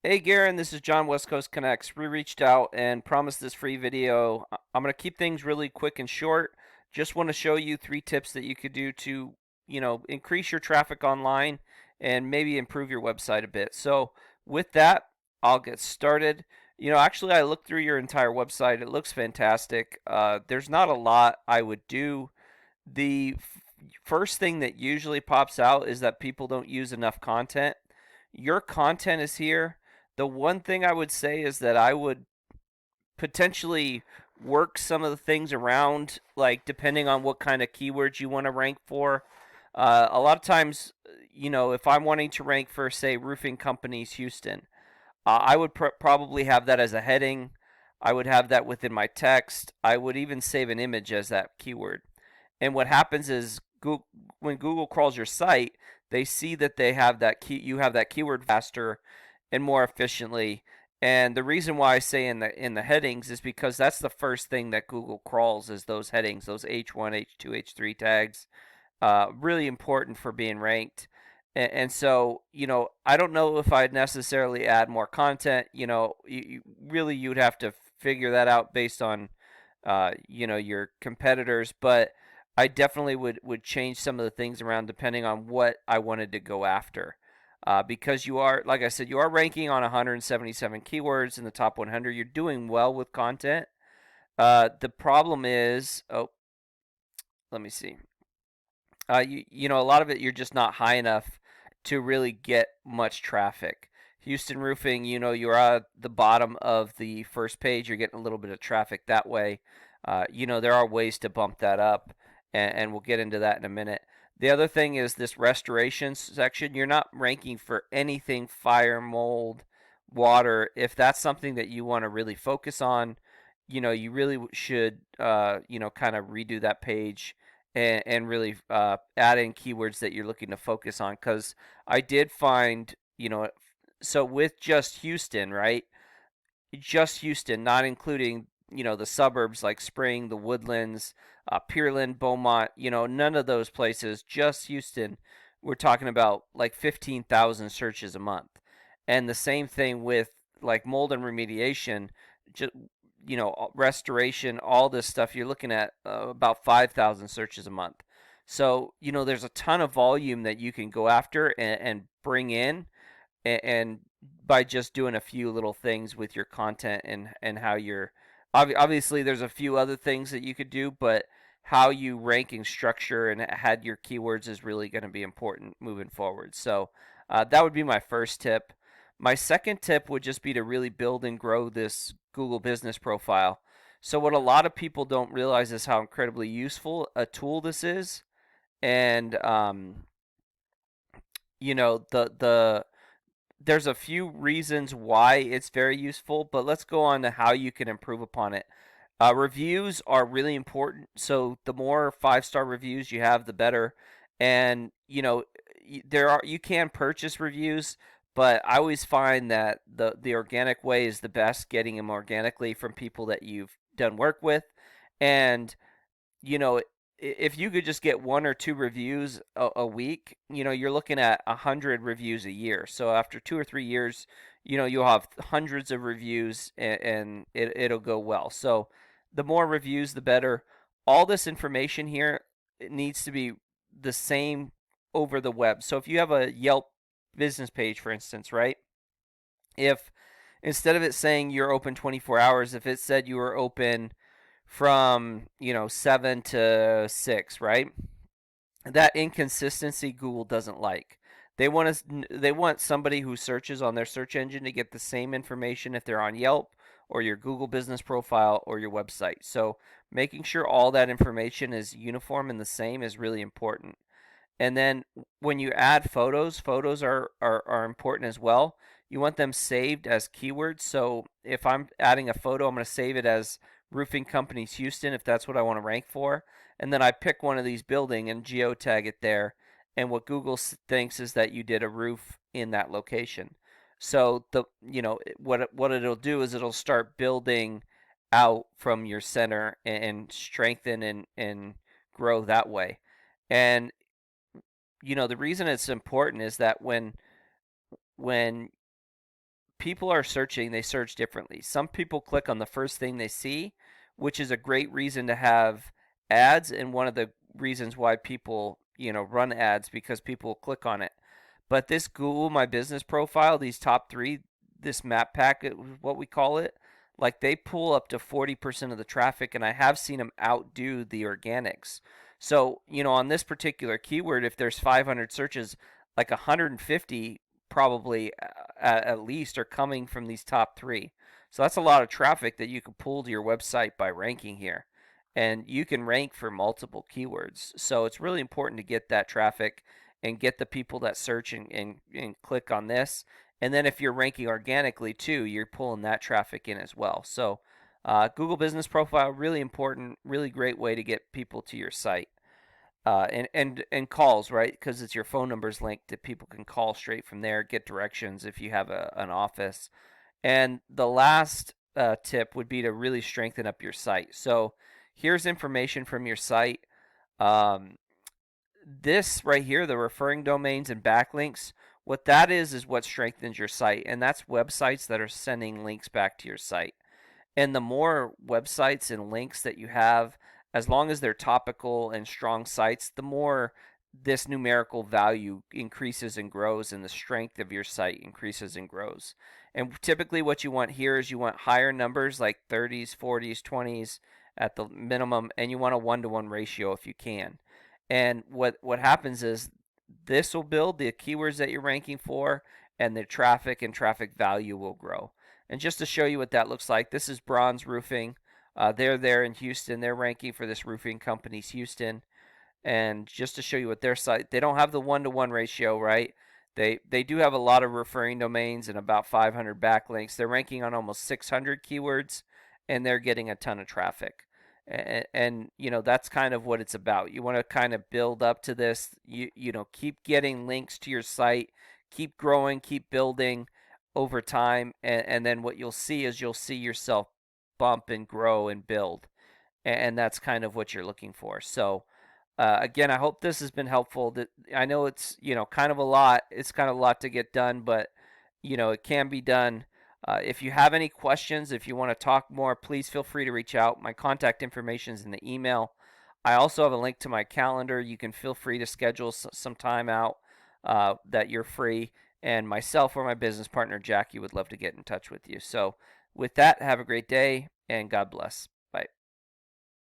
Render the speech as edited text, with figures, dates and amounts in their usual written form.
Hey Garren, this is John West Coast Connects. We reached out and promised this free video. I'm going to keep things really quick and short. Just want to show you 3 tips that you could do to, increase your traffic online and maybe improve your website a bit. So, with that, I'll get started. Actually, I looked through your entire website. It looks fantastic. There's not a lot I would do. The first thing that usually pops out is that people don't use enough content. Your content is here. The one thing I would say is that I would potentially work some of the things around, like depending on what kind of keywords you want to rank for. A lot of times, if I'm wanting to rank for, say, roofing companies Houston, I would probably have that as a heading. I would have that within my text. I would even save an image as that keyword. And what happens is Google, when Google crawls your site, they see that they have that you have that keyword faster and more efficiently. And the reason why I say in the headings is because that's the first thing that Google crawls is those headings, those H1, H2, H3 tags. Really important for being ranked. And so, I don't know if I'd necessarily add more content. Really you'd have to figure that out based on, your competitors. But I definitely would change some of the things around depending on what I wanted to go after. Because you are, like I said, you are ranking on 177 keywords in the top 100. You're doing well with content. The problem is, oh, let me see. A lot of it you're just not high enough to really get much traffic. Houston Roofing, you're at the bottom of the first page. You're getting a little bit of traffic that way. There are ways to bump that up, and we'll get into that in a minute. The other thing is this restoration section. You're not ranking for anything fire, mold, water. If that's something that you want to really focus on, you really should, kind of redo that page and really add in keywords that you're looking to focus on. Because I did find, so with just Houston, right? Just Houston, not including the suburbs like Spring, the Woodlands, Pearland, Beaumont. None of those places. Just Houston. We're talking about like 15,000 searches a month, and the same thing with like mold and remediation. Just restoration, all this stuff. You're looking at about 5,000 searches a month. So there's a ton of volume that you can go after and bring in and by just doing a few little things with your content and how you're obviously there's a few other things that you could do, but how you rank and structure and had your keywords is really going to be important moving forward. So that would be my first tip. My second tip would just be to really build and grow this Google business profile. So what a lot of people don't realize is how incredibly useful a tool this is. And the there's a few reasons why it's very useful, but let's go on to how you can improve upon it. Reviews are really important, so the more 5-star reviews you have, the better. And you can purchase reviews, but I always find that the organic way is the best, getting them organically from people that you've done work with. And you know, if you could just get 1 or 2 reviews a week, you're looking at 100 reviews a year. So after 2 or 3 years, you'll have hundreds of reviews, and it'll go well. So the more reviews, the better. All this information here, it needs to be the same over the web. So if you have a Yelp business page, for instance, right? If instead of it saying you're open 24 hours, if it said you were open from 7 to 6, right? That inconsistency Google doesn't like. They want somebody who searches on their search engine to get the same information if they're on Yelp or your Google business profile or your website. So making sure all that information is uniform and the same is really important. And then when you add photos, photos are important as well. You want them saved as keywords. So if I'm adding a photo, I'm going to save it as roofing companies Houston if that's what I want to rank for. And then I pick one of these building and geotag it there. And what Google thinks is that you did a roof in that location. So what it'll do is it'll start building out from your center and strengthen and grow that way. And the reason it's important is that when people are searching, they search differently. Some people click on the first thing they see, which is a great reason to have ads, and one of the reasons why people, run ads, because people click on it. But this Google My Business profile, these top three, this map pack, what we call it, like they pull up to 40% of the traffic, and I have seen them outdo the organics. So, on this particular keyword, if there's 500 searches, like 150 probably at least are coming from these top three. So that's a lot of traffic that you can pull to your website by ranking here. And you can rank for multiple keywords. So it's really important to get that traffic and get the people that search and click on this. And then if you're ranking organically too, you're pulling that traffic in as well. So Google Business Profile, really important, really great way to get people to your site. And calls, right? Because it's your phone numbers linked that people can call straight from there, get directions if you have an office. And the last tip would be to really strengthen up your site. So here's information from your site. Um, this right here, the referring domains and backlinks, what that is what strengthens your site. And that's websites that are sending links back to your site. And the more websites and links that you have, as long as they're topical and strong sites, the more this numerical value increases and grows, and the strength of your site increases and grows. And typically, what you want here is you want higher numbers like 30s, 40s, 20s at the minimum, and you want a 1-to-1 ratio if you can. And what happens is this will build the keywords that you're ranking for, and the traffic and traffic value will grow. And just to show you what that looks like, this is Bronze Roofing. They're there in Houston. They're ranking for this roofing company's Houston. And just to show you what their site, they don't have the 1-to-1 ratio, right? They do have a lot of referring domains and about 500 backlinks. They're ranking on almost 600 keywords, and they're getting a ton of traffic. And that's kind of what it's about. You want to kind of build up to this. Keep getting links to your site, keep growing, keep building over time, and then what you'll see is you'll see yourself bump and grow and build, and that's kind of what you're looking for. So again, I hope this has been helpful. That I know it's kind of a lot. It's kind of a lot to get done, but it can be done. If you have any questions, if you want to talk more, please feel free to reach out. My contact information is in the email. I also have a link to my calendar. You can feel free to schedule some time out that you're free. And myself or my business partner, Jackie, would love to get in touch with you. So with that, have a great day and God bless.